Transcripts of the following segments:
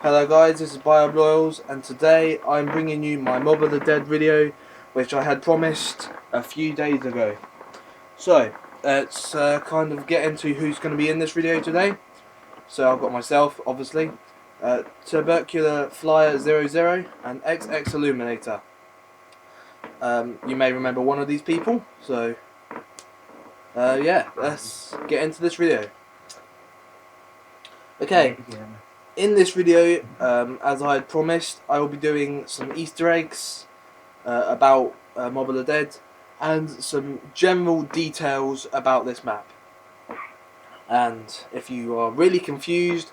Hello guys, this is BioBloils, and today I'm bringing you my Mob of the Dead video, which I had promised a few days ago. So, let's kind of get into who's going to be in this video today. So I've got myself, obviously, Tubercular Flyer 00 and XX Illuminator. You may remember one of these people, so yeah, let's get into this video. Okay. In this video, as I had promised, I will be doing some Easter eggs about Mob of the Dead and some general details about this map. And if you are really confused,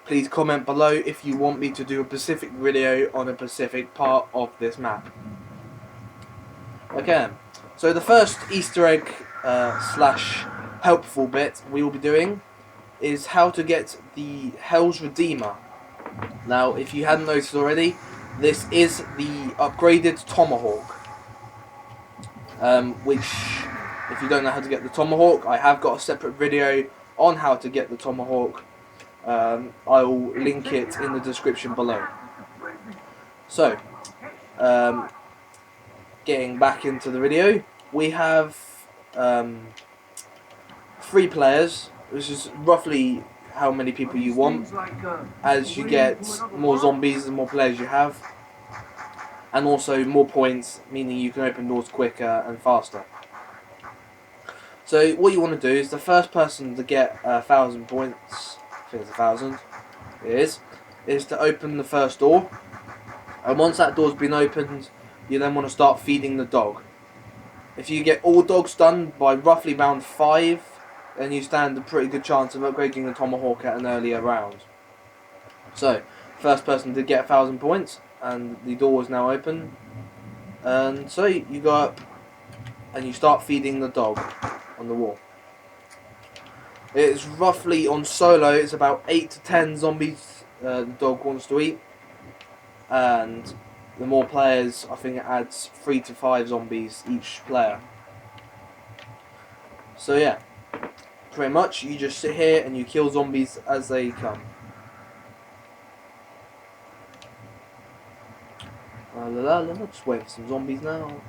please comment below if you want me to do a specific video on a specific part of this map. Okay, so the first Easter egg slash helpful bit we will be doing is how to get the Hell's Redeemer. Now, if you hadn't noticed already, this is the upgraded Tomahawk. Which, if you don't know how to get the Tomahawk, I have got a separate video on how to get the Tomahawk. I will link it in the description below. So, getting back into the video, we have 3 players, which is roughly how many people you want. As you get more zombies, the more players you have, and also more points, meaning you can open doors quicker and faster. So what you want to do is the first person to get 1,000 points, I think it's 1,000, it is to open the first door. And once that door's been opened, you then want to start feeding the dog. If you get all dogs done by roughly round 5, then you stand a pretty good chance of upgrading the Tomahawk at an earlier round. So, first person to get 1,000 points, and the door is now open. And so you go up and you start feeding the dog on the wall. It's roughly, on solo, it's about 8 to 10 zombies the dog wants to eat. And the more players, I think it adds 3 to 5 zombies each player. So yeah. Pretty much, you just sit here and you kill zombies as they come. Just wait for some zombies now.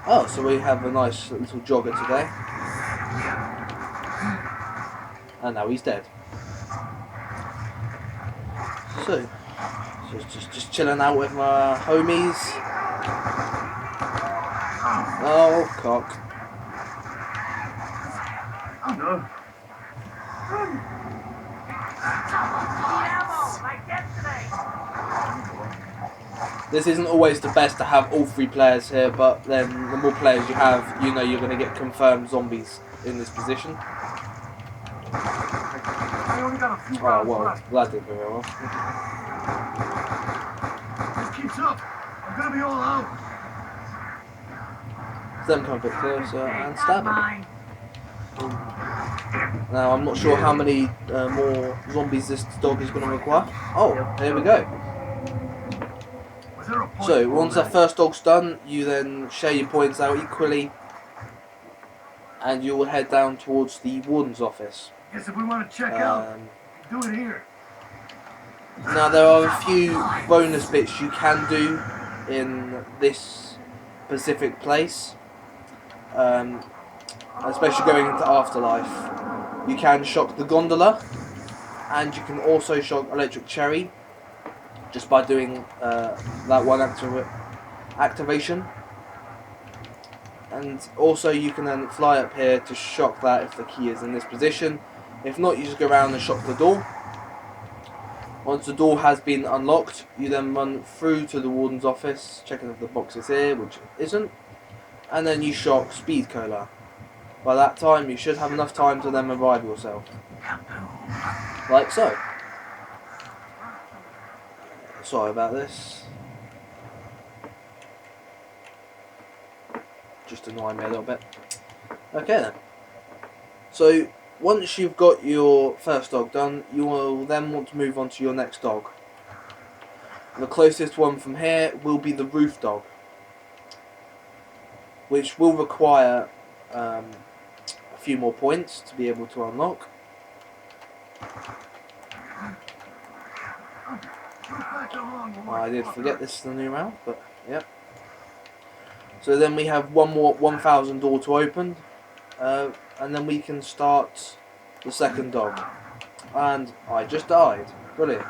Oh, so we have a nice little jogger today. And now he's dead. So just chilling out with my homies. Oh, cock. No. This isn't always the best to have all 3 players here, but then the more players you have, you know you're going to get confirmed zombies in this position. Oh well, that didn't go very well. This keeps up. I'm gonna be all out. Then come a bit closer and stab him. Now I'm not sure how many more zombies this dog is going to require. Oh, there we go. So once that first dog's done, you then share your points out equally, and you will head down towards the warden's office. Guess if we want to check out, do it here. Now there are a few bonus bits you can do in this specific place, especially going into Afterlife. You can shock the gondola, and you can also shock Electric Cherry just by doing that one activation. And also you can then fly up here to shock that if the key is in this position. If not, you just go around and shock the door. Once the door has been unlocked, you then run through to the warden's office, checking if the box is here, which it isn't, and then you shock Speed Cola. By that time, you should have enough time to then revive yourself. Like so. Sorry about this. Just annoying me a little bit. Okay then. So, once you've got your first dog done, you will then want to move on to your next dog. The closest one from here will be the roof dog, which will require a few more points to be able to unlock. I did forget this is the new round, but yeah. So then we have one more 1,000 door to open, and then we can start the second dog. And I just died. Brilliant.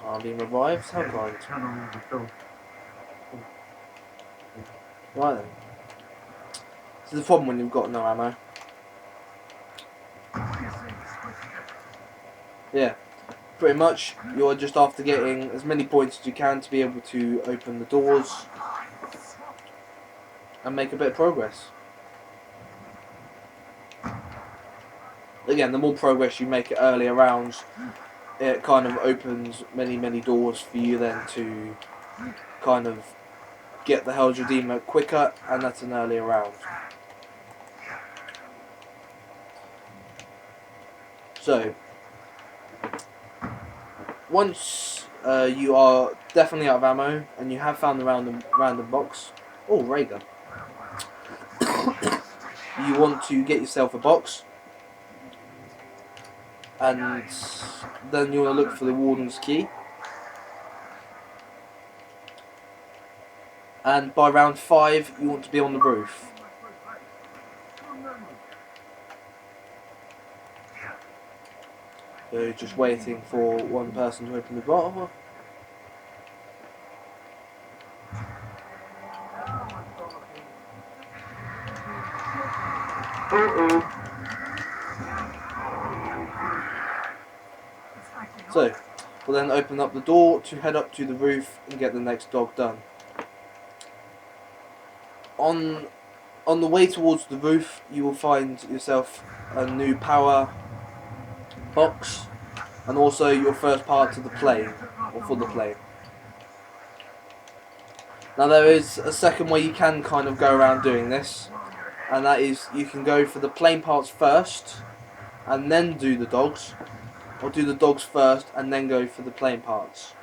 I'm being revived. How kind. Right then. This is the problem when you've got no ammo. Yeah. Pretty much, you're just after getting as many points as you can to be able to open the doors and make a bit of progress. Again, the more progress you make at earlier rounds, it kind of opens many doors for you then to kind of get the Hell's Redeemer quicker, and that's an earlier round. So, once you are definitely out of ammo and you have found the random box, oh, ray gun, you want to get yourself a box, and then you want to look for the warden's key. And by round 5, you want to be on the roof. So just waiting for one person to open the door. So, we'll then open up the door to head up to the roof and get the next dog done. On the way towards the roof, you will find yourself a new power box, and also your first part to the plane, or for the plane. Now there is a second way you can kind of go around doing this, and that is you can go for the plane parts first, and then do the dogs, or do the dogs first and then go for the plane parts.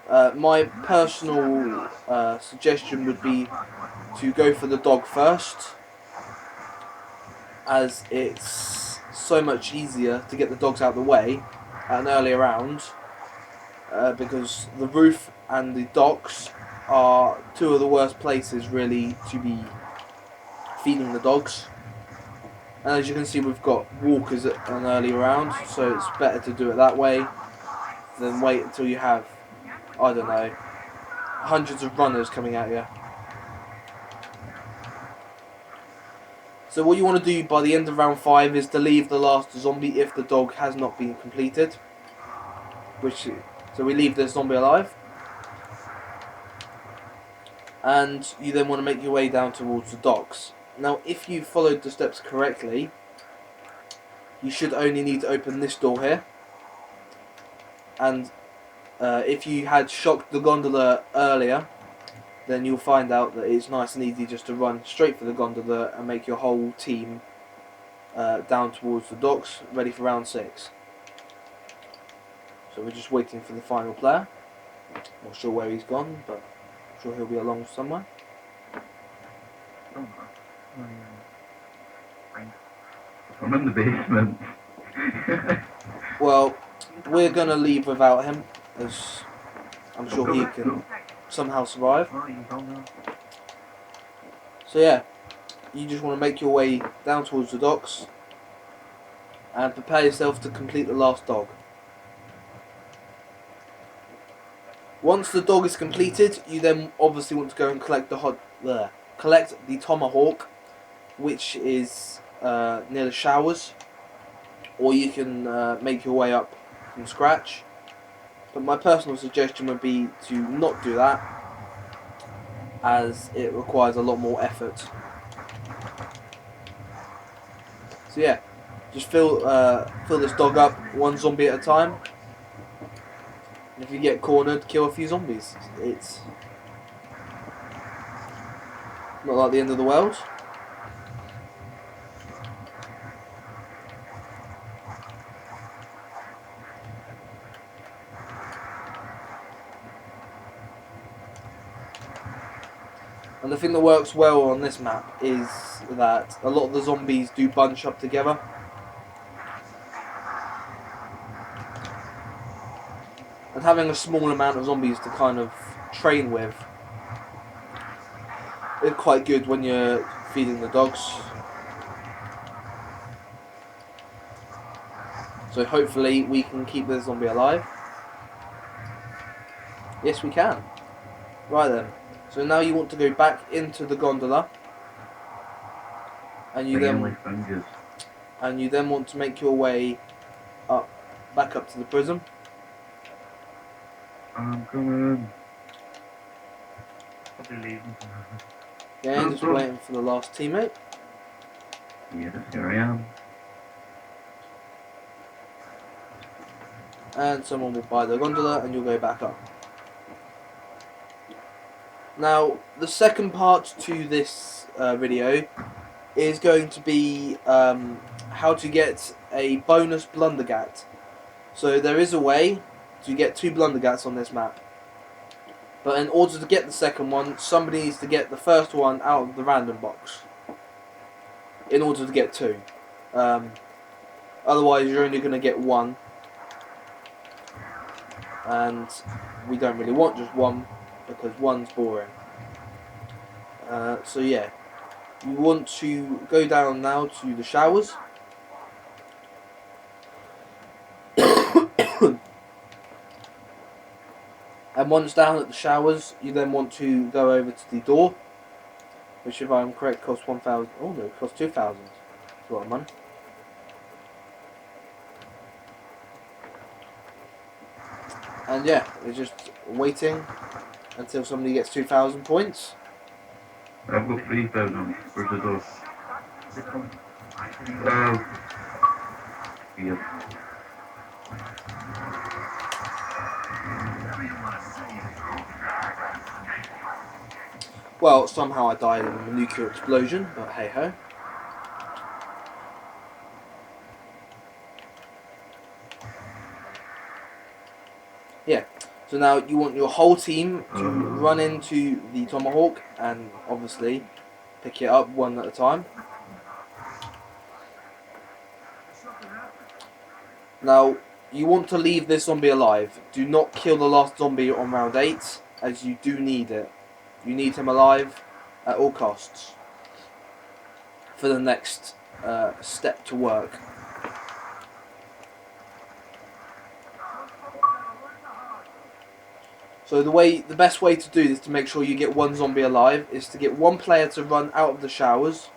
My personal suggestion would be to go for the dog first, as it's so much easier to get the dogs out of the way at an earlier round, because the roof and the docks are two of the worst places really to be feeding the dogs. And as you can see, we've got walkers at an early round, so it's better to do it that way than wait until you have, I don't know, hundreds of runners coming at you. So what you want to do by the end of round 5 is to leave the last zombie if the dog has not been completed. So we leave the zombie alive. And you then want to make your way down towards the docks. Now if you followed the steps correctly, you should only need to open this door here. And if you had shocked the gondola earlier, then you'll find out that it's nice and easy just to run straight for the gondola and make your whole team down towards the docks, ready for round 6. So we're just waiting for the final player. Not sure where he's gone, but I'm sure he'll be along somewhere. I'm in the basement. Well, we're going to leave without him, as I'm sure he can somehow survive. So yeah, you just want to make your way down towards the docks and prepare yourself to complete the last dog. Once the dog is completed, you then obviously want to go and collect the tomahawk, which is near the showers, or you can make your way up from scratch. But my personal suggestion would be to not do that, as it requires a lot more effort. So yeah, just fill this dog up one zombie at a time. And if you get cornered, kill a few zombies. It's not like the end of the world. And the thing that works well on this map is that a lot of the zombies do bunch up together. And having a small amount of zombies to kind of train with is quite good when you're feeding the dogs. So hopefully we can keep this zombie alive. Yes, we can. Right then. So now you want to go back into the gondola, and you then want to make your way up, back up to the prison. I'm coming. Probably leaving. Yeah, just waiting for the last teammate. Yes, here I am. And someone will buy the gondola and you'll go back up. Now, the second part to this video is going to be how to get a bonus blundergat. So there is a way to get 2 blundergats on this map. But in order to get the second one, somebody needs to get the first one out of the random box. In order to get 2. Otherwise you're only going to get 1. And we don't really want just 1, because 1's boring. So yeah, you want to go down now to the showers. And once down at the showers, you then want to go over to the door, which if I'm correct costs 1,000. Oh no, it costs 2,000. That's a lot of money. And yeah, it's just waiting until somebody gets 2,000 points. I've got 3,000. Where's the door? Here. Well, somehow I died in a nuclear explosion, but hey ho. Yeah, so now you want your whole team to run into the tomahawk and obviously pick it up one at a time. Now, you want to leave this zombie alive. Do not kill the last zombie on round 8, as you do need it. You need him alive at all costs for the next step to work. So the best way to do this to make sure you get 1 zombie alive is to get 1 player to run out of the showers,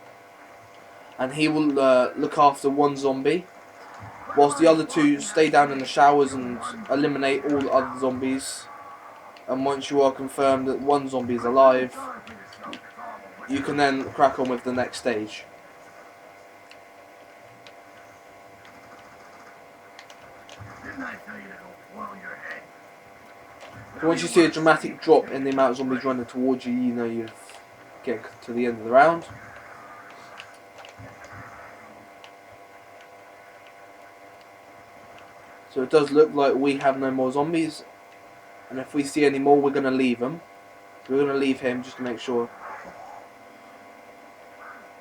and he will look after 1 zombie, whilst the other 2 stay down in the showers and eliminate all the other zombies. And once you are confirmed that 1 zombie is alive, you can then crack on with the next stage. So once you see a dramatic drop in the amount of zombies running towards you, you know you've get to the end of the round. So it does look like we have no more zombies, and if we see any more, we're going to leave them. So we're going to leave him just to make sure.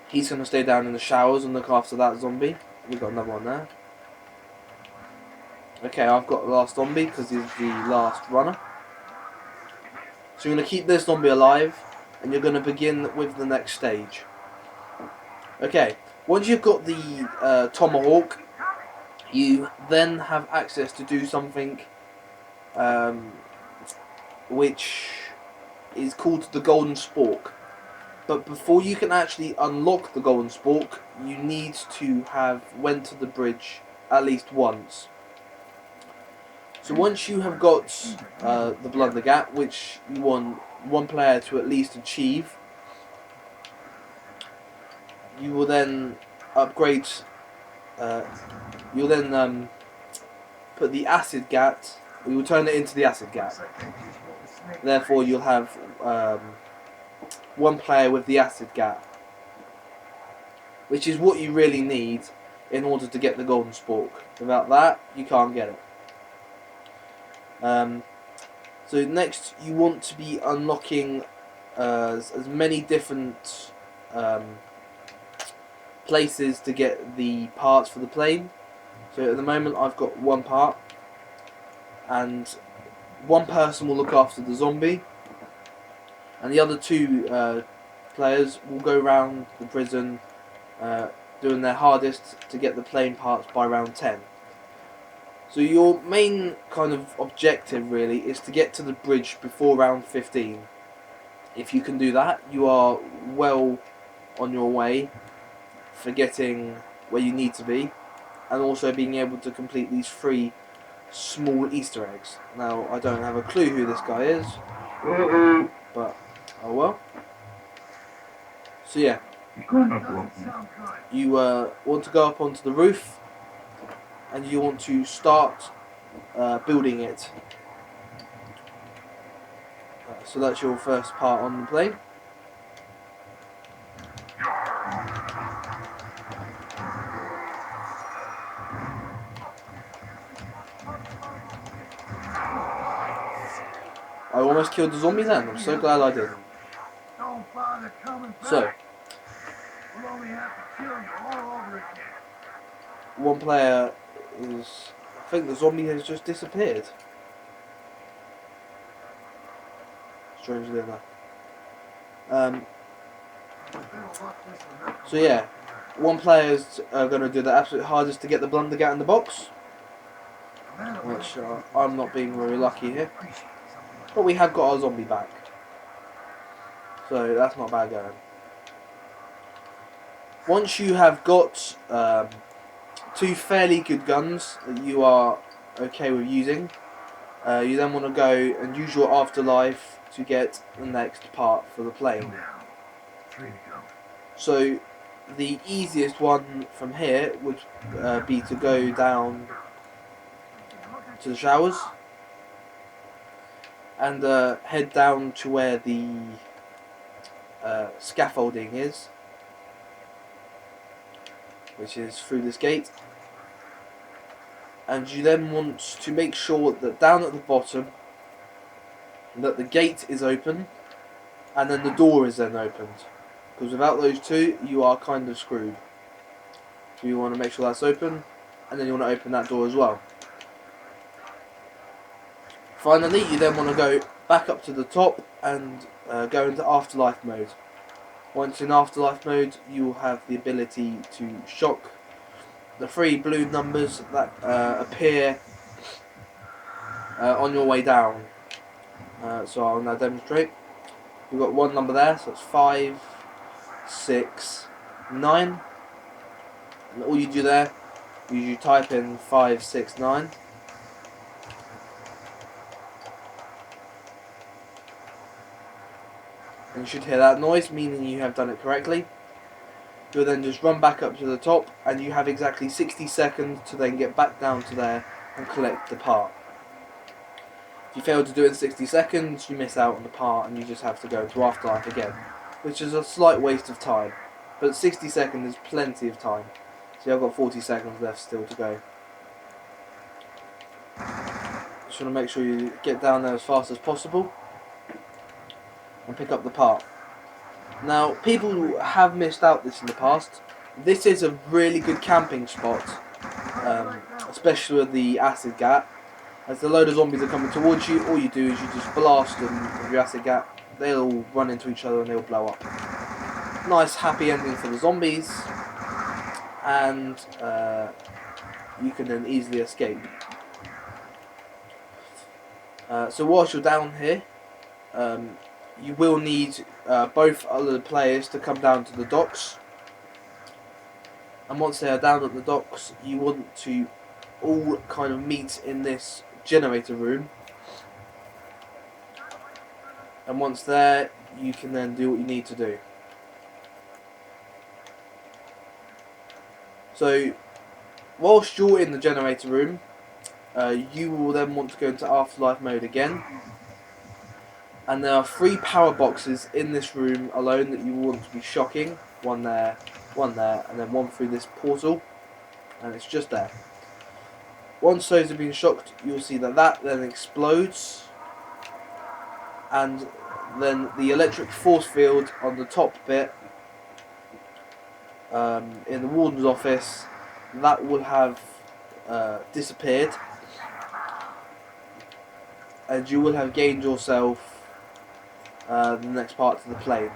He's going to stay down in the showers and look after that zombie. We've got another one there. Okay, I've got the last zombie because he's the last runner. So you're going to keep this zombie alive, and you're going to begin with the next stage. Okay, once you've got the tomahawk, you then have access to do something which is called the golden spork. But before you can actually unlock the golden spork, you need to have went to the bridge at least once. So once you have got the blundergat, which you want 1 player to at least achieve, you will then upgrade. You'll then put the acid gat. We will turn it into the acid gat. Therefore, you'll have 1 player with the acid gat, which is what you really need in order to get the golden spork. Without that, you can't get it. So next, you want to be unlocking as many different places to get the parts for the plane. So at the moment I've got one part, and one person will look after the zombie, and the other two players will go around the prison doing their hardest to get the plane parts by round 10. So your main kind of objective really is to get to the bridge before round 15. If you can do that, you are well on your way for getting where you need to be, and also being able to complete these 3 small Easter eggs. Now, I don't have a clue who this guy is, but oh well. So yeah, you want to go up onto the roof, and you want to start building it. So that's your first part on the plane. I almost killed the zombie then. I'm so glad I didn't. Don't bother coming back. So, We'll only have to kill you all over again. one player is... I think the zombie has just disappeared. Strangely enough. So yeah, one player is going to do the absolute hardest to get the blundergat in the box, which I'm not being very lucky here. But we have got our zombie back, so that's not bad going. Once you have got 2 fairly good guns that you are okay with using, you then want to go and use your afterlife to get the next part for the plane. So the easiest one from here would be to go down to the showers and head down to where the scaffolding is, which is through this gate. And you then want to make sure that down at the bottom that the gate is open, and then the door is then opened, because without those two you are kind of screwed. So you want to make sure that's open, and then you want to open that door as well. Finally, you then want to go back up to the top and go into afterlife mode. Once in afterlife mode, you will have the ability to shock the 3 blue numbers that appear on your way down. So I'll now demonstrate. We've got 1 number there, so it's 5, 6, 9. And all you do there is you type in 5, 6, 9. And you should hear that noise, meaning you have done it correctly. You'll then just run back up to the top, and you have exactly 60 seconds to then get back down to there and collect the part. If you fail to do it in 60 seconds, you miss out on the part and you just have to go to afterlife again, which is a slight waste of time. But 60 seconds is plenty of time. So I've got 40 seconds left still to go. Just want to make sure you get down there as fast as possible and pick up the part. Now, people have missed out this in the past. This is a really good camping spot, especially with the acid gat. As the load of zombies are coming towards you, all you do is you just blast them with your acid gat. They'll all run into each other and they'll blow up. Nice happy ending for the zombies, and you can then easily escape. So whilst you're down here, you will need both other players to come down to the docks, and once they are down at the docks, you want to all kind of meet in this generator room, and once there you can then do what you need to do. So whilst you're in the generator room, you will then want to go into afterlife mode again, and there are 3 power boxes in this room alone that you want to be shocking. 1 there, and then 1 through this portal, and it's just there. Once those have been shocked, you'll see that that then explodes, and then the electric force field on the top bit in the warden's office, that will have disappeared, and you will have gained yourself the next part to the plane.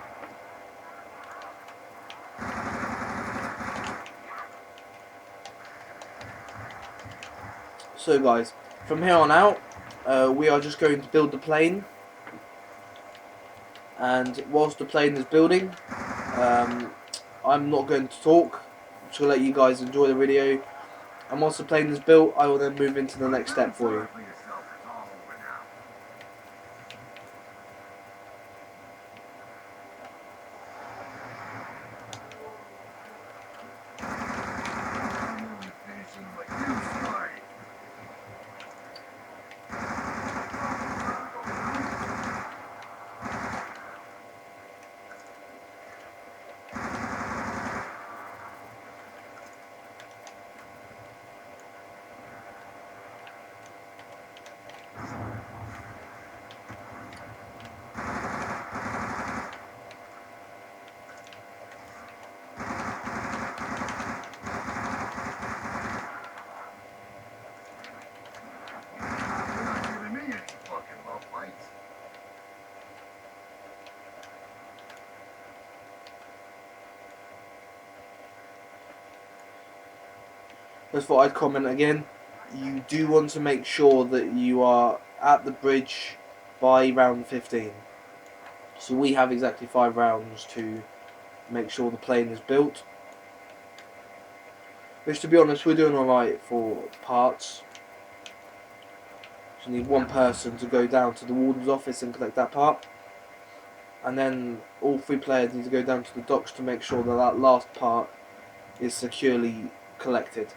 So guys, from here on out, we are just going to build the plane, and whilst the plane is building, I'm not going to talk, to let you guys enjoy the video, and once the plane is built, I will then move into the next step for you. Just thought I'd comment again, you do want to make sure that you are at the bridge by round 15. So we have exactly 5 rounds to make sure the plane is built. Which, to be honest, we're doing alright for parts. Just need one person to go down to the warden's office and collect that part. And then all 3 players need to go down to the docks to make sure that that last part is securely collected.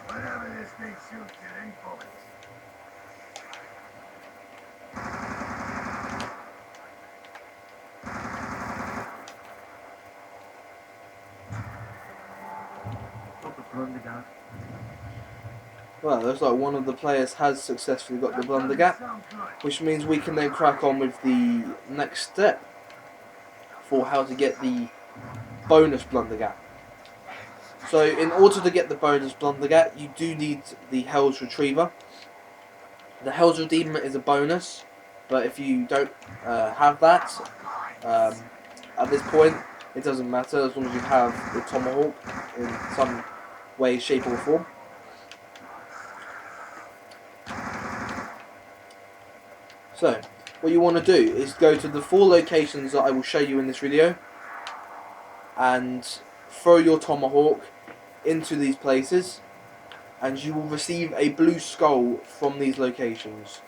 Whatever this thing shoots, it ain't bullets. Got the blundergat. Well, looks like one of the players has successfully got the blundergat, which means we can then crack on with the next step for how to get the bonus blundergat. So in order to get the bonus blundergat, you do need the Hell's Retriever. The Hell's Redeemer is a bonus, but if you don't have that, at this point, it doesn't matter as long as you have the Tomahawk in some way, shape or form. So, what you want to do is go to the 4 locations that I will show you in this video and throw your Tomahawk into these places, and you will receive a blue skull from these locations.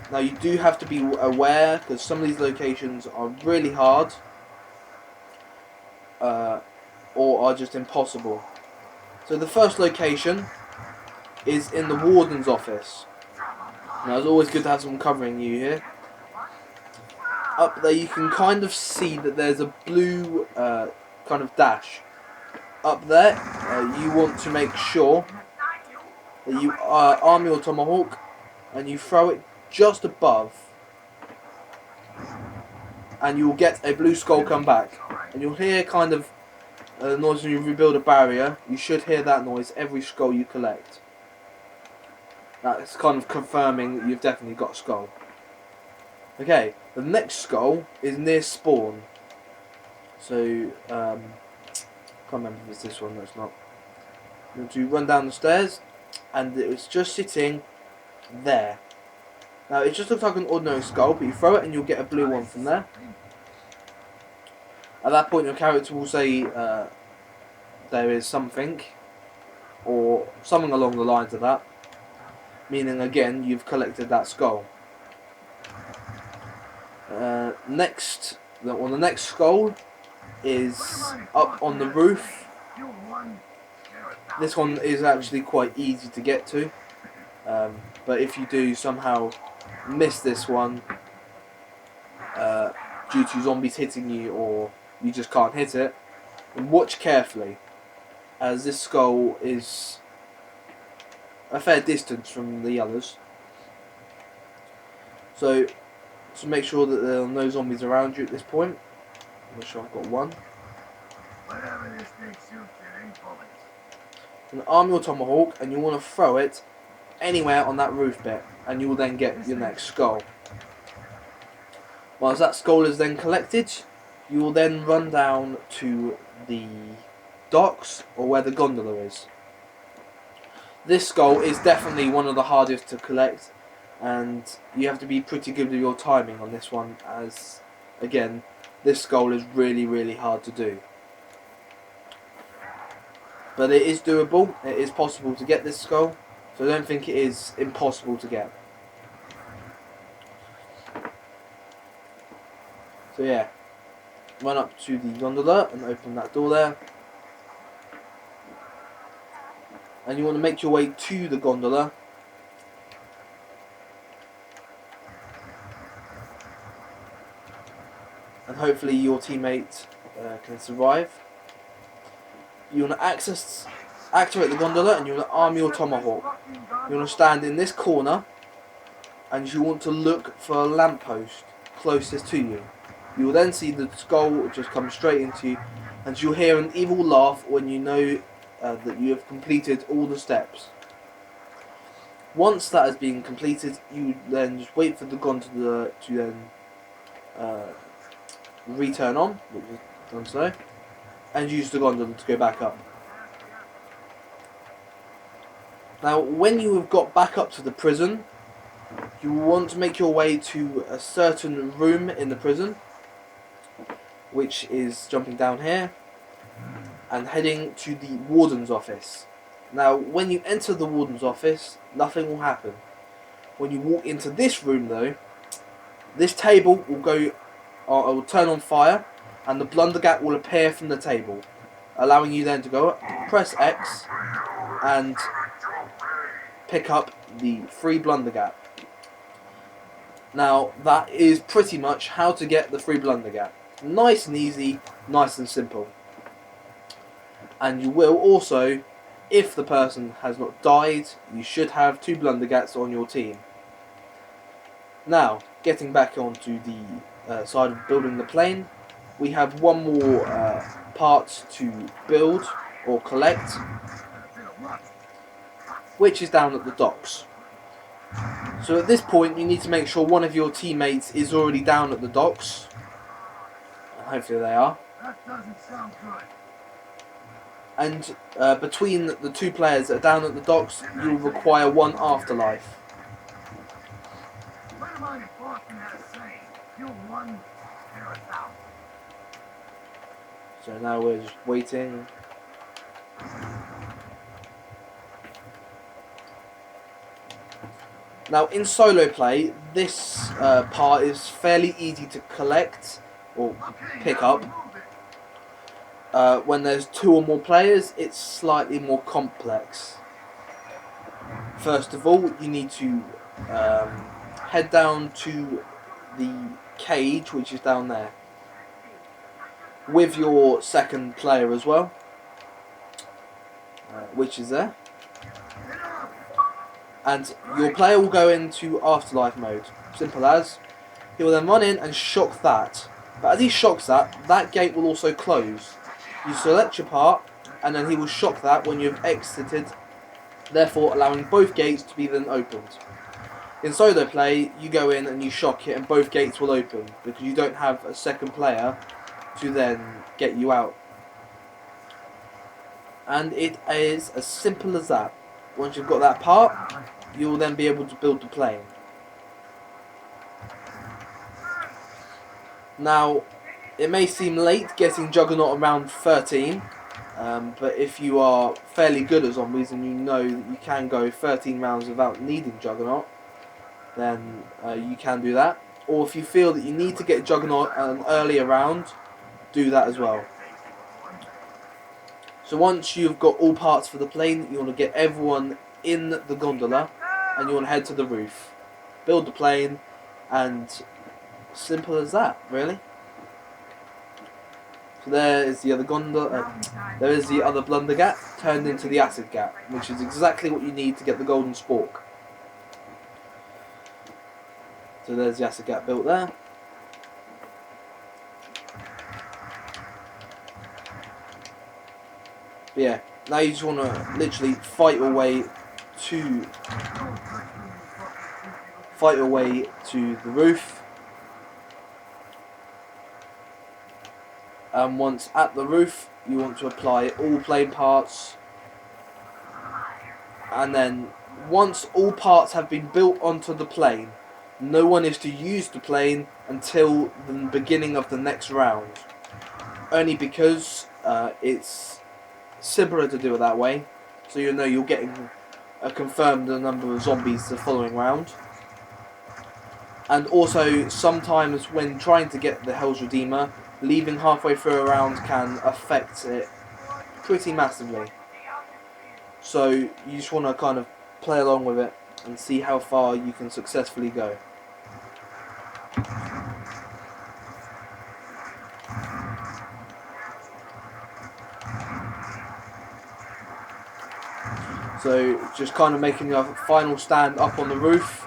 Now you do have to be aware, because some of these locations are really hard or are just impossible. So the first location is in the warden's office. Now it's always good to have someone covering you here. Up there you can kind of see that there's a blue kind of dash. Up there you want to make sure that you arm your Tomahawk and you throw it just above, and you'll get a blue skull come back. And you'll hear kind of the noise when you rebuild a barrier. You should hear that noise every skull you collect. That's kind of confirming that you've definitely got a skull. Okay, the next skull is near spawn. So, can't remember if it's this one, no it's not. You want to run down the stairs, and it's just sitting there. Now, it just looks like an ordinary skull, but you throw it and you'll get a blue one from there. At that point, your character will say there is something, or something along the lines of that. Meaning, again, you've collected that skull. Next, the next skull is up on the roof This one is actually quite easy to get to, but if you do somehow miss this one due to zombies hitting you, or you just can't hit it, then watch carefully, as this skull is a fair distance from the others. So make sure that there are no zombies around you at this point. I'm not sure I've got one. Whatever this thing shoots, it ain't bullets. And arm your tomahawk, and you want to throw it anywhere on that roof bit, and you will then get your next skull. Once that skull is then collected, you will then run down to the docks, or where the gondola is. This skull is definitely one of the hardest to collect, and you have to be pretty good with your timing on this one, as again, this skull is really hard to do. But it is doable, it is possible to get this skull, so I don't think it is impossible to get. So yeah, run up to the gondola and open that door there. And you want to make your way to the gondola. And hopefully your teammate can survive. You want to activate the gondola, and you want to arm your tomahawk. You want to stand in this corner, and you want to look for a lamppost closest to you. You will then see the skull just come straight into you, and you'll hear an evil laugh when you know that you have completed all the steps. Once that has been completed, you then just wait for the gondola to then return on, which is done so, and use the gondola to go back up. Now, when you have got back up to the prison, you want to make your way to a certain room in the prison, which is jumping down here, and heading to the warden's office. Now, when you enter the warden's office, nothing will happen. When you walk into this room, though, this table will will turn on fire, and the blundergat will appear from the table, allowing you then to go up, press X, and pick up the free blundergat. Now, that is pretty much how to get the free blundergat. Nice and easy, nice and simple. And you will also, if the person has not died, you should have 2 blundergats on your team. Now, getting back onto the side of building the plane, we have one more part to build or collect, which is down at the docks. So at this point, you need to make sure one of your teammates is already down at the docks. Hopefully they are. That doesn't sound good. And between the 2 players that are down at the docks, you will require 1 afterlife. What am I Boston has saying? Kill 1, spare 1,000. So now we're just waiting. Now in solo play, this part is fairly easy to collect or pick up. When there's 2 or more players, it's slightly more complex. First of all, you need to head down to the cage, which is down there, with your second player as well, which is there. And your player will go into afterlife mode. Simple as. He will then run in and shock that. But as he shocks that, that gate will also close. You select your part, and then he will shock that when you've exited, therefore allowing both gates to be then opened. In solo play, you go in and you shock it, and both gates will open, because you don't have a second player to then get you out. And it is as simple as that. Once you've got that part, you will then be able to build the plane. Now, it may seem late getting Juggernaut around 13, but if you are fairly good at zombies and you know that you can go 13 rounds without needing Juggernaut, then you can do that. Or if you feel that you need to get Juggernaut an earlier round, do that as well. So once you've got all parts for the plane, you want to get everyone in the gondola and you want to head to the roof. Build the plane, and simple as that, really. So there is the other gondola, there is the other blundergat turned into the acid gat, which is exactly what you need to get the golden spork. So there's the acid gat built there. But yeah, now you just want to literally fight your way to the roof. And once at the roof, you want to apply all plane parts. And then once all parts have been built onto the plane, no one is to use the plane until the beginning of the next round. Only because it's simpler to do it that way. So you know you're getting a confirmed number of zombies the following round. And also, sometimes when trying to get the Hell's Redeemer, leaving halfway through a round can affect it pretty massively. So you just want to kind of play along with it and see how far you can successfully go. So just kind of making a final stand up on the roof.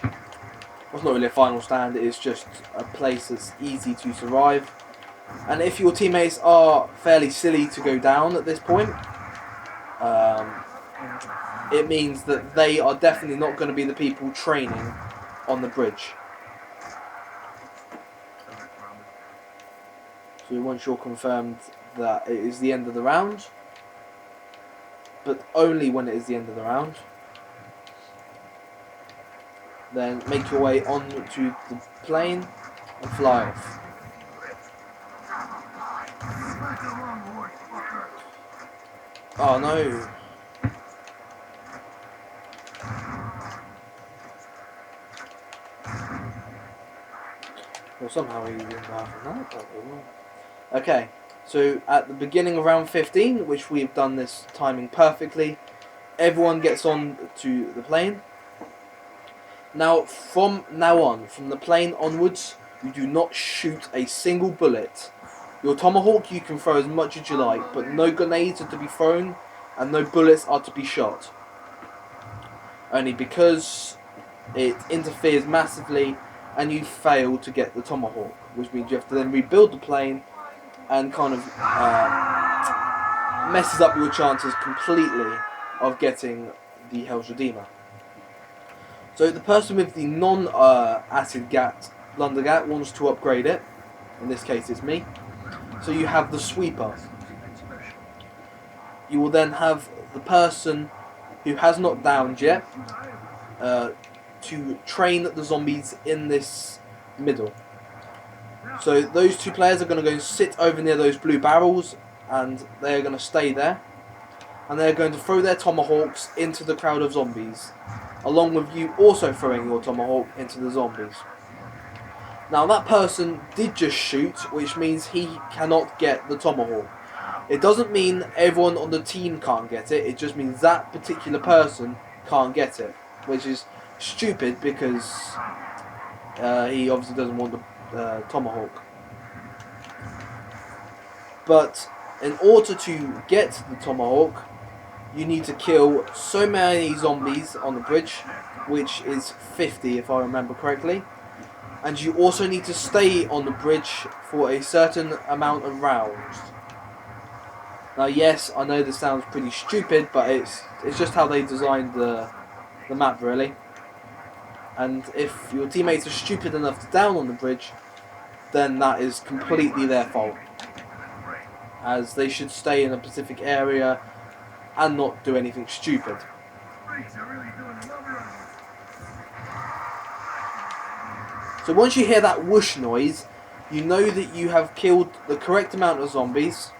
Well, it's not really a final stand, it's just a place that's easy to survive. And if your teammates are fairly silly to go down at this point, it means that they are definitely not going to be the people training on the bridge. So once you're confirmed that it is the end of the round, but only when it is the end of the round, then make your way onto the plane and fly off. Oh no! Well, somehow he didn't laugh at that. Okay, so at the beginning of round 15, which we've done this timing perfectly, everyone gets on to the plane. Now, from the plane onwards, you do not shoot a single bullet. Your tomahawk you can throw as much as you like, but no grenades are to be thrown and no bullets are to be shot. Only because it interferes massively and you fail to get the tomahawk, which means you have to then rebuild the plane and kind of messes up your chances completely of getting the Hell's Redeemer. So the person with the non-acid gat, blundergat, wants to upgrade it. In this case it's me. So you have the sweeper. You will then have the person who has not downed yet to train the zombies in this middle. So those two players are going to go and sit over near those blue barrels, and they're going to stay there. And they're going to throw their tomahawks into the crowd of zombies, along with you also throwing your tomahawk into the zombies. Now that person did just shoot, which means he cannot get the tomahawk. It doesn't mean everyone on the team can't get it, it just means that particular person can't get it, which is stupid because he obviously doesn't want the tomahawk. But in order to get the tomahawk, you need to kill so many zombies on the bridge, which is 50 if I remember correctly. And you also need to stay on the bridge for a certain amount of rounds. Now yes, I know this sounds pretty stupid, but it's just how they designed the map really. And if your teammates are stupid enough to down on the bridge, then that is completely their fault. As they should stay in a specific area and not do anything stupid. So once you hear that whoosh noise, you know that you have killed the correct amount of zombies.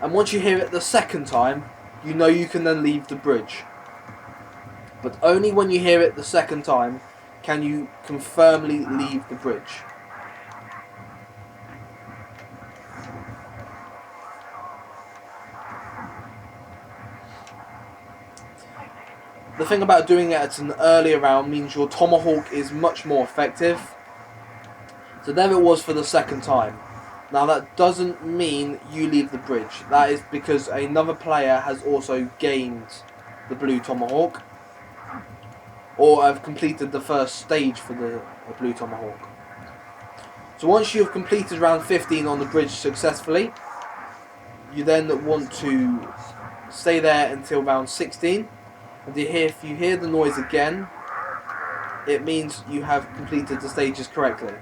And once you hear it the second time, you know you can then leave the bridge. But only when you hear it the second time can you confirmly leave the bridge. the thing about doing it at an earlier round means your tomahawk is much more effective. So there it was for the second time. Now that doesn't mean you leave the bridge. That is because another player has also gained the blue tomahawk, or have completed the first stage for the blue tomahawk. So once you've completed round 15 on the bridge successfully, you then want to stay there until round 16. And if you hear the noise again, it means you have completed the stages correctly.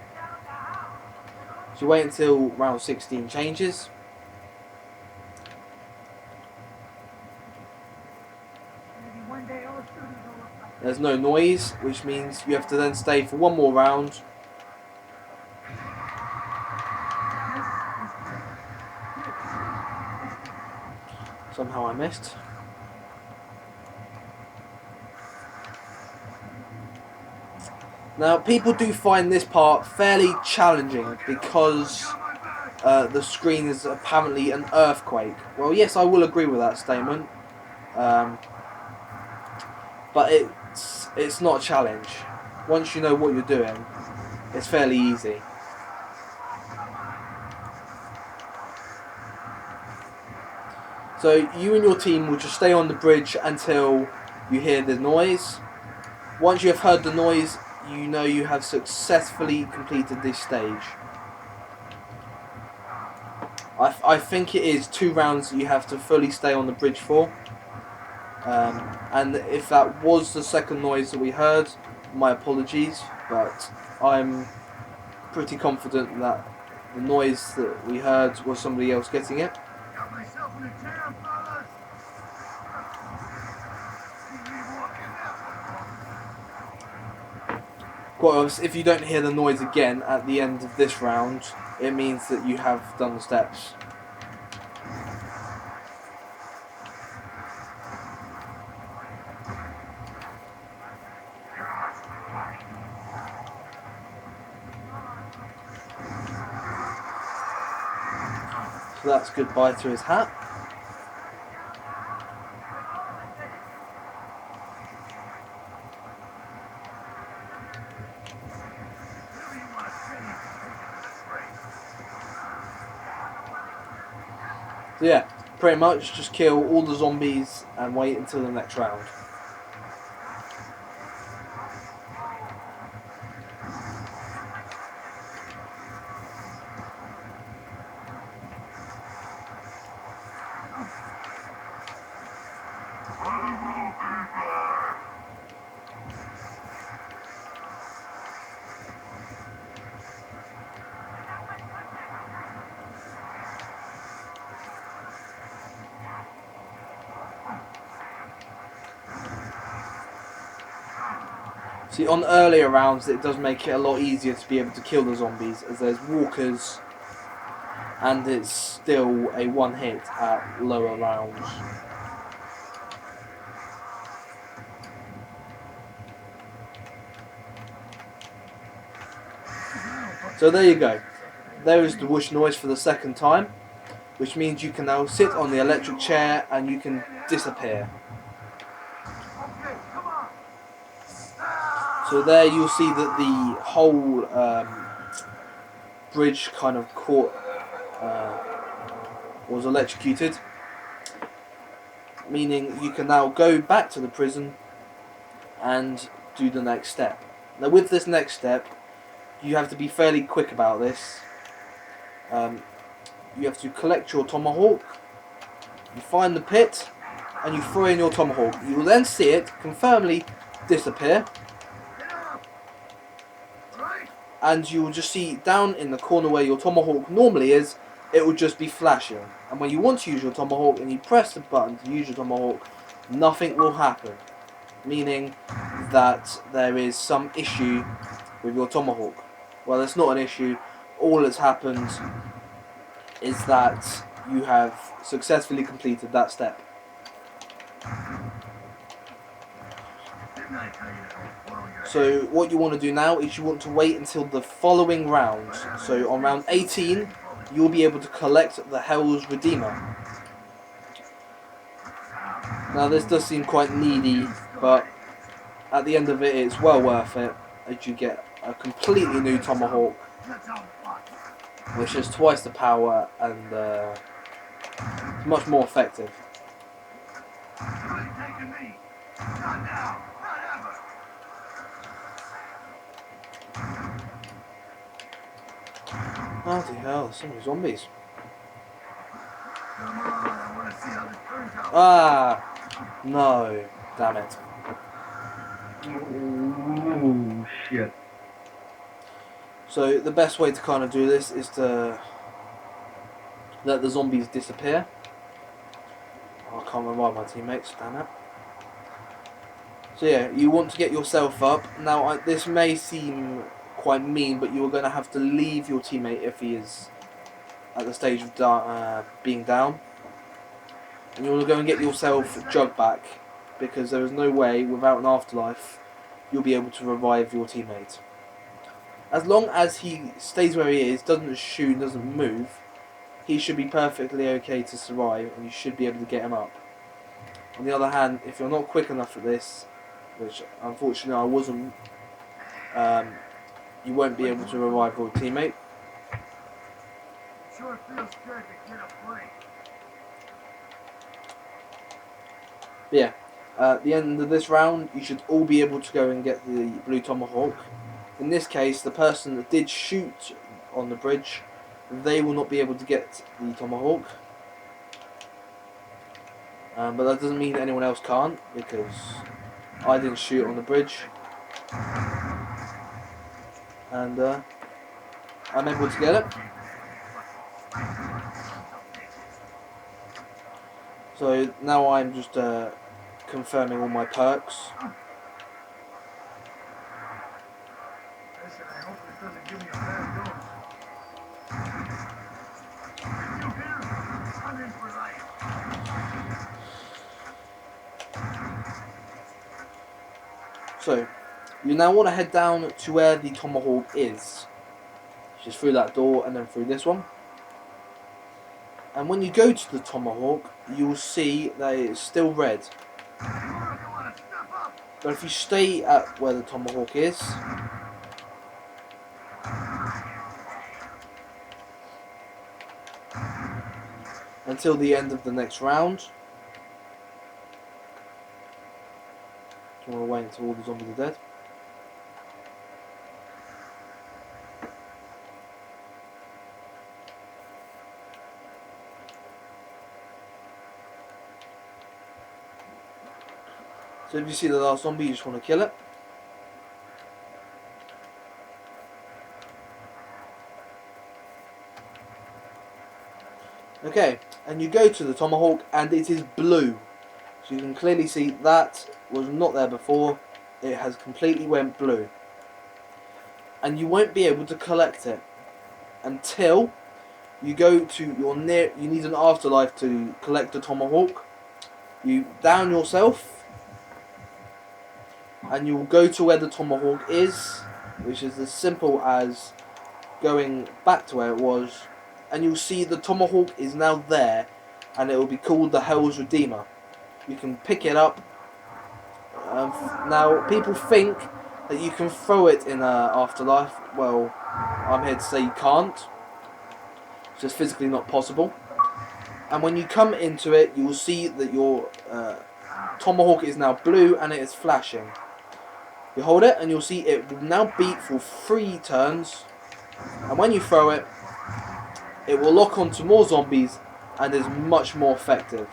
So wait until round 16 changes. There's no noise, which means you have to then stay for one more round. Somehow I missed. Now, people do find this part fairly challenging because the screen is apparently an earthquake. Well, yes, I will agree with that statement. But it's not a challenge. Once you know what you're doing, it's fairly easy. So you and your team will just stay on the bridge until you hear the noise. Once you have heard the noise, you know you have successfully completed this stage. I think it is 2 rounds that you have to fully stay on the bridge for. And if that was the second noise that we heard, my apologies, but I'm pretty confident that the noise that we heard was somebody else getting it. Got myself in a jam, fellas. Quite obviously, if you don't hear the noise again at the end of this round, it means that you have done the steps. So that's goodbye to his hat. So yeah, pretty much just kill all the zombies and wait until the next round. See, on earlier rounds it does make it a lot easier to be able to kill the zombies, as there's walkers and it's still a one hit at lower rounds. So there you go. There is the whoosh noise for the second time, which means you can now sit on the electric chair and you can disappear. So there you'll see that the whole bridge kind of was electrocuted, meaning you can now go back to the prison and do the next step. Now with this next step, you have to be fairly quick about this. You have to collect your tomahawk, you find the pit, and you throw in your tomahawk. You will then see it confirmly disappear, and you will just see down in the corner where your tomahawk normally is, it will just be flashing. And when you want to use your tomahawk and you press the button to use your tomahawk, nothing will happen, meaning that there is some issue with your tomahawk. Well, it's not an issue. All that's happened is that you have successfully completed that step. So what you want to do now is you want to wait until the following round. So on round 18, you'll be able to collect the Hell's Redeemer. Now this does seem quite needy but at the end of it, it's well worth it, as you get a completely new tomahawk, which is twice the power and it's much more effective. Bloody hell, there's so many zombies. Ah! No. Damn it. Oh shit. So the best way to kind of do this is to let the zombies disappear. Oh, I can't revive my teammates, damn it. So yeah, you want to get yourself up. Now this may seem quite mean, but you are going to have to leave your teammate if he is at the stage of being down. And you want to go and get yourself Jug back, because there is no way without an afterlife you'll be able to revive your teammate. As long as he stays where he is, doesn't shoot, doesn't move, he should be perfectly okay to survive, and you should be able to get him up. On the other hand, if you're not quick enough at this, which unfortunately I wasn't, you won't be able to revive your teammate. Sure feels good to get a break. But yeah, at the end of this round, you should all be able to go and get the blue tomahawk. In this case, the person that did shoot on the bridge, they will not be able to get the tomahawk. But that doesn't mean anyone else can't, because I didn't shoot on the bridge. And I'm able to get it. So now I'm just confirming all my perks. Listen, I hope this doesn't give me a bad dose. You here? I'm in for life. So, you now want to head down to where the tomahawk is. Just through that door and then through this one. And when you go to the tomahawk, you will see that it's still red. But if you stay at where the tomahawk is, until the end of the next round, you want to wait until all the zombies are dead. So if you see the last zombie, you just want to kill it. Okay, and you go to the tomahawk and it is blue. So you can clearly see that was not there before. It has completely went blue. And you won't be able to collect it until you go to your you need an afterlife to collect the tomahawk. You down yourself and you'll go to where the tomahawk is, which is as simple as going back to where it was, and you'll see the tomahawk is now there, and it will be called the Hell's Redeemer. You can pick it up. Now, people think that you can throw it in afterlife. Well, I'm here to say you can't. It's just physically not possible. And when you come into it, you will see that your tomahawk is now blue and it is flashing. You hold it and you'll see it will now beat for 3 turns, and when you throw it, it will lock onto more zombies and is much more effective.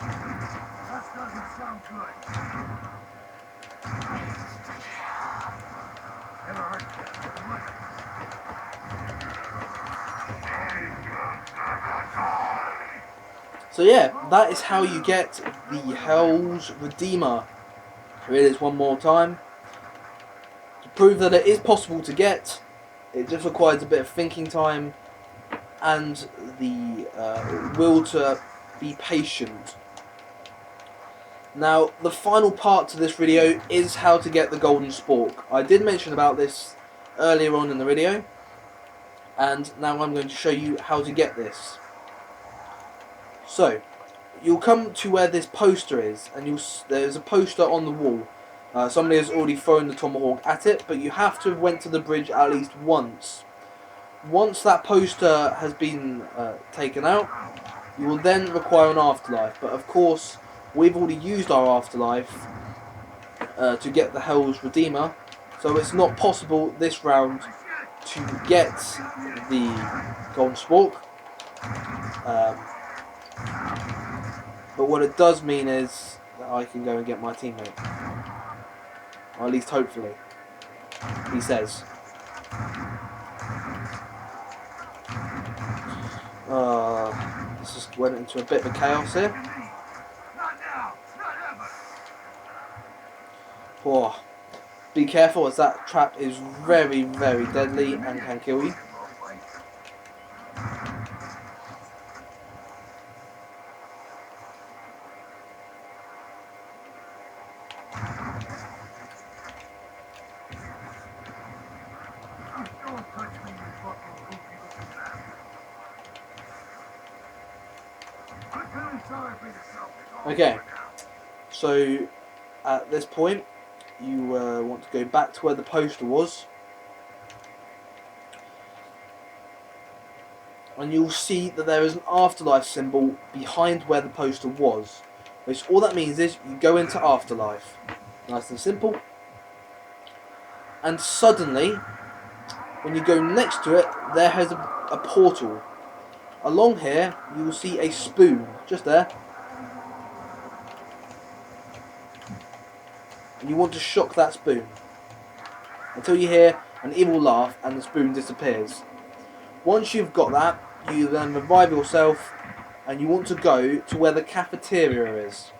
That doesn't sound good. Never hurt. So yeah, that is how you get the Hell's Redeemer. Here it is one more time. To prove that it is possible to get, it just requires a bit of thinking time and the will to be patient. Now, the final part to this video is how to get the golden spork. I did mention about this earlier on in the video, and now I'm going to show you how to get this. So, you'll come to where this poster is, and there's a poster on the wall. Somebody has already thrown the tomahawk at it, but you have to have went to the bridge at least once. Once that poster has been taken out, you will then require an afterlife. But of course, we've already used our afterlife to get the Hell's Redeemer, so it's not possible this round to get the golden spork. But what it does mean is that I can go and get my teammate. Or at least hopefully. He says. This just went into a bit of chaos here. Oh, be careful, as that trap is very, very deadly and can kill you. Okay, so at this point you want to go back to where the poster was, and you'll see that there is an afterlife symbol behind where the poster was, which all that means is you go into afterlife. Nice and simple. And suddenly, when you go next to it, there has a portal. Along here you will see a spoon, just there. And you want to shock that spoon until you hear an evil laugh and the spoon disappears. Once you've got that, you then revive yourself and you want to go to where the cafeteria is.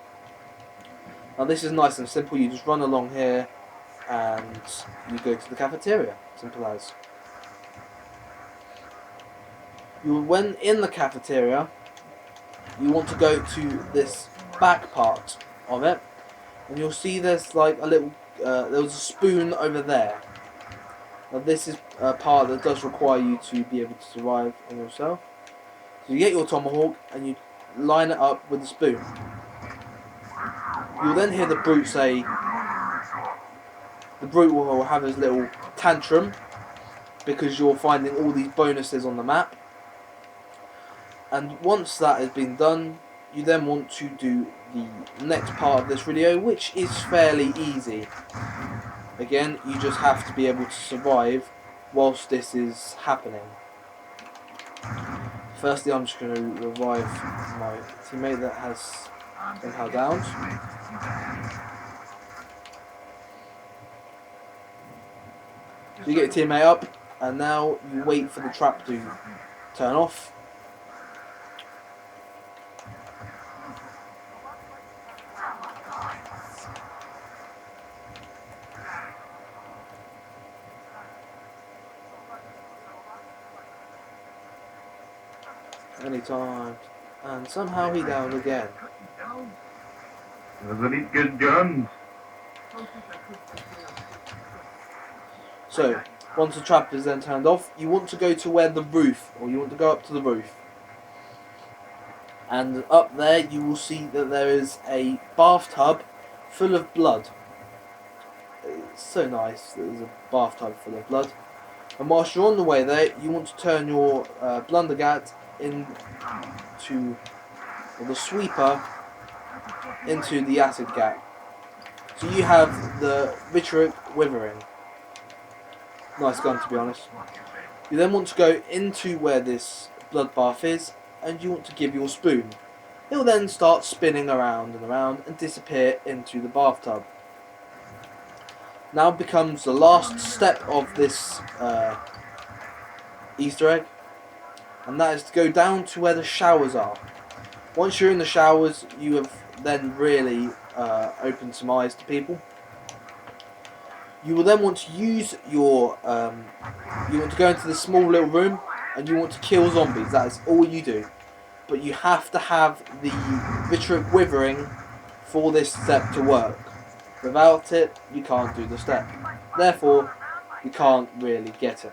Now this is nice and simple, you just run along here and you go to the cafeteria, simple as. When in the cafeteria, you want to go to this back part of it, and you'll see there's like a little, there was a spoon over there. Now this is a part that does require you to be able to survive on yourself. So you get your tomahawk and you line it up with the spoon. You'll then hear the brute say, the brute will have his little tantrum because you're finding all these bonuses on the map. And once that has been done, you then want to do the next part of this video, which is fairly easy. Again, you just have to be able to survive whilst this is happening. Firstly, I'm just going to revive my teammate that has somehow downed. So you get your teammate up, and now you wait for the trap to turn off. Anytime, and somehow he downed again. Doesn't eat good guns. So, once the trap is then turned off, you want to go to where the roof, or you want to go up to the roof. And up there you will see that there is a bathtub full of blood. It's so nice that there's a bathtub full of blood. And whilst you're on the way there, you want to turn your blundergat into, or the sweeper, into the acid gat. So you have the vitric withering. Nice gun, to be honest. You then want to go into where this bloodbath is, and you want to give your spoon. It will then start spinning around and around and disappear into the bathtub. Now becomes the last step of this Easter egg, and that is to go down to where the showers are. Once you're in the showers, you have then really opened some eyes to people. You will then want to use your, you want to go into this small little room and you want to kill zombies. That is all you do. But you have to have the vitric withering for this step to work. Without it, you can't do the step. Therefore, you can't really get it.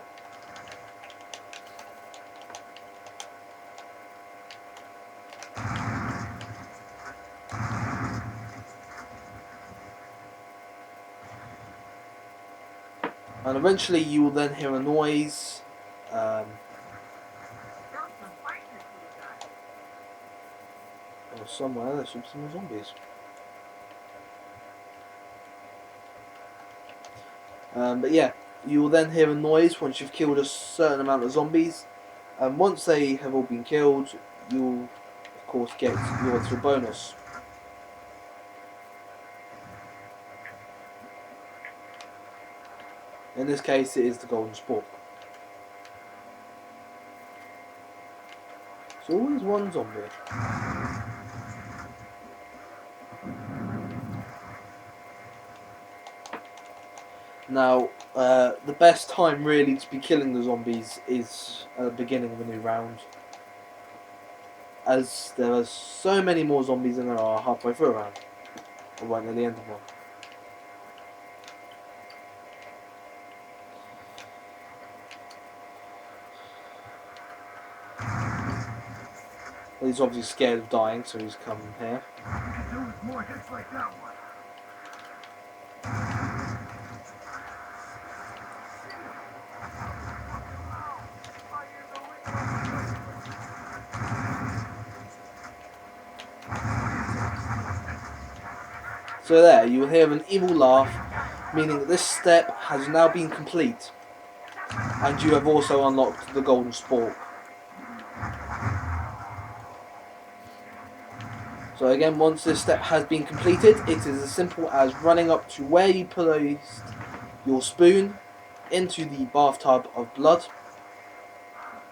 And eventually you will then hear a noise. Or somewhere there should be some zombies. But yeah, you will then hear a noise once you've killed a certain amount of zombies. And once they have all been killed, you'll of course get your little bonus. In this case, it is the golden spork. So always one zombie. Now, the best time really to be killing the zombies is at the beginning of a new round, as there are so many more zombies than there are halfway through a round, or right near the end of one. Well, he's obviously scared of dying, so he's come here. We could do with more hits like that one. So there, you will hear an evil laugh, meaning that this step has now been complete, and you have also unlocked the golden spork. So again, once this step has been completed, it is as simple as running up to where you placed your spoon into the bathtub of blood,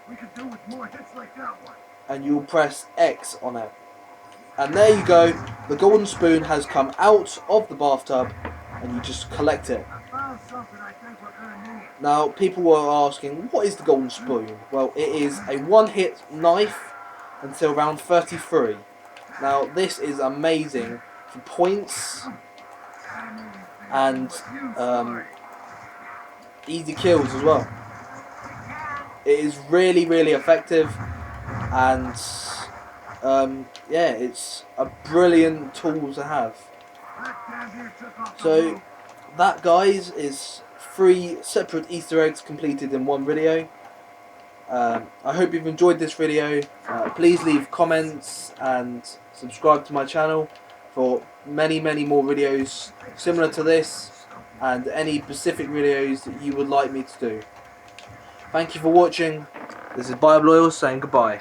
We could do with more hits like that one. and you'll press X on it. And there you go, the golden spoon has come out of the bathtub, and you just collect it. I found something I think we're gonna need. Now, people were asking, what is the golden spoon? Well, it is a one-hit knife until round 33. Now, this is amazing for points and easy kills as well. It is really, really effective, and yeah, it's a brilliant tool to have. That damn deer took off the So, roof. that, guys, is 3 separate Easter eggs completed in one video. I hope you've enjoyed this video. Please leave comments and subscribe to my channel for many more videos similar to this, and any specific videos that you would like me to do. Thank you for watching. This is Bible Oil saying goodbye.